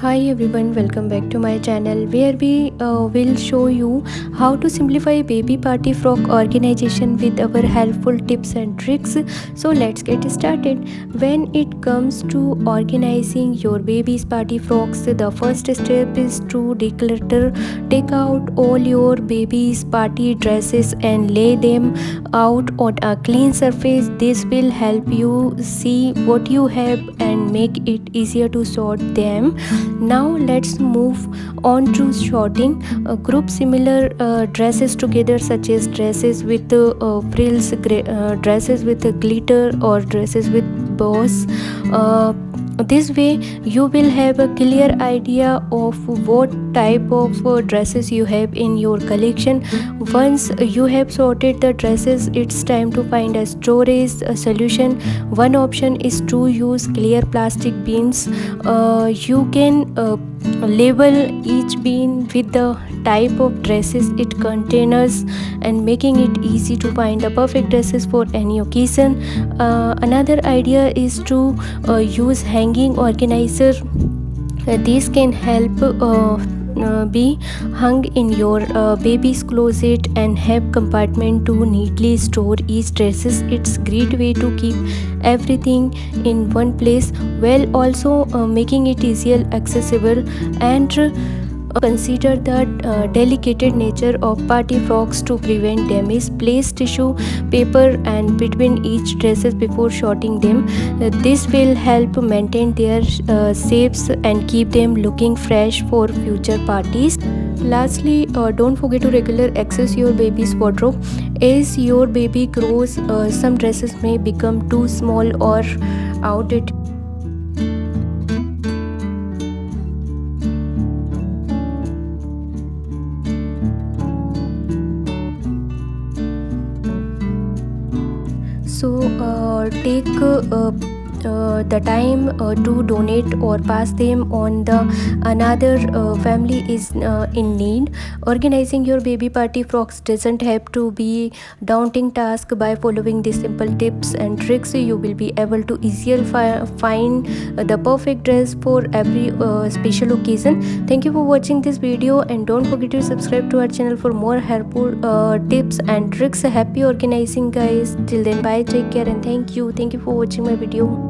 Hi everyone, welcome back to my channel where we will show you how to simplify baby party frock organization with our helpful tips and tricks. So let's get started. When it comes to organizing your baby's party frocks, the first step is to declutter. Take out all your baby's party dresses and lay them out on a clean surface. This will help you see what you have and make it easier to sort them. Now let's move on to sorting. Group similar dresses together, such as dresses with frills, dresses with glitter, or dresses with bows. This way you will have a clear idea of what type of dresses you have in your collection. Once you have sorted the dresses, it's time to find a storage solution. One option is to use clear plastic bins. You can label each bin with the type of dresses it contains and making it easy to find the perfect dresses for any occasion. Another idea is to use hanging organizer. These can help be hung in your baby's closet and have compartment to neatly store each dresses. It's great way to keep everything in one place while also making it easier accessible. And consider the delicate nature of party frocks. To prevent damage, place tissue paper and between each dresses before sorting them. This will help maintain their shapes and keep them looking fresh for future parties. Lastly, don't forget to regular access your baby's wardrobe. As your baby grows, some dresses may become too small or outdated. So take the time to donate or pass them on the another family is in need. Organizing your baby party frocks doesn't have to be daunting task. By following these simple tips and tricks, you will be able to easily find the perfect dress for every special occasion. Thank you for watching this video, and don't forget to subscribe to our channel for more helpful tips and tricks. Happy organizing, guys. Till then, bye, take care, and thank you for watching my video.